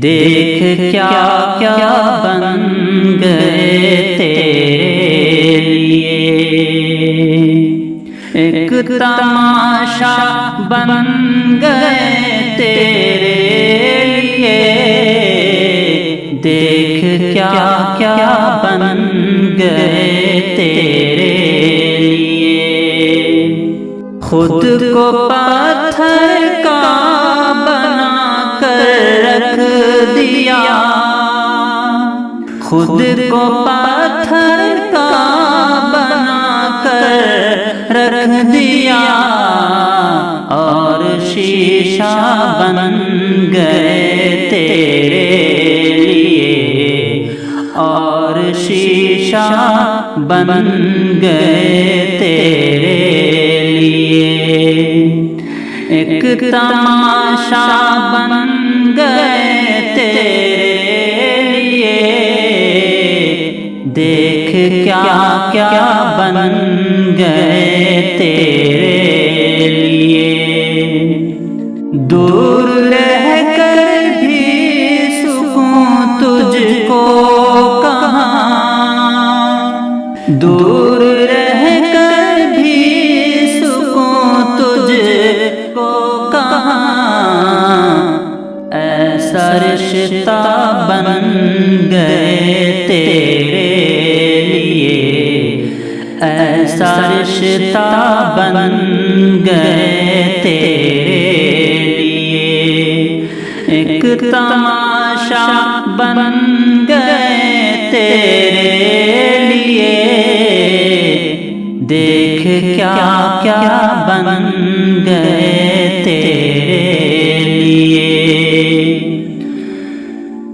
देख क्या क्या बन गए तेरे लिए, एक तमाशा बन गए तेरे लिए। देख क्या क्या बन गए तेरे लिए, खुद को पत्थर का बना कर रख दिया, खुद को पत्थर का बना कर रख दिया, और शीशा बन गए तेरे लिए, और शीशा बन गए तेरे लिए। एक तमाशा बन गए तेरे लिए, देख क्या क्या बन गए तेरे लिए। दूर रहकर भी सुकून तुझको कहाँ, दूर रहकर भी सुकून तुझको कहाँ। ऐसा रिश्ता बन गए तेरे लिए, ऐसा रिश्ता बन गए तेरे लिए। एक तमाशा बन गए तेरे लिए, देख क्या क्या बन गए तेरे लिए।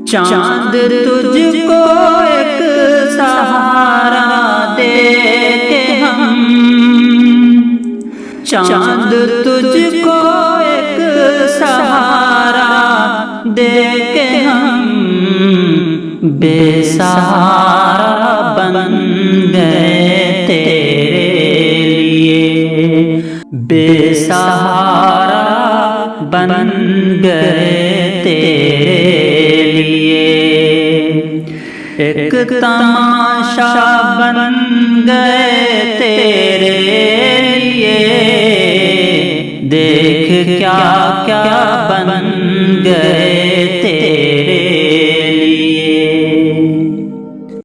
चांद तुझको एक सहारा दे के हम, चांद तुझको एक सहारा दे के हम, बेसहारा बन गए तेरे लिए, बेसहारा बन गए तेरे लिए। एक तमाशा बन गए तेरे लिए, देख क्या क्या बन गए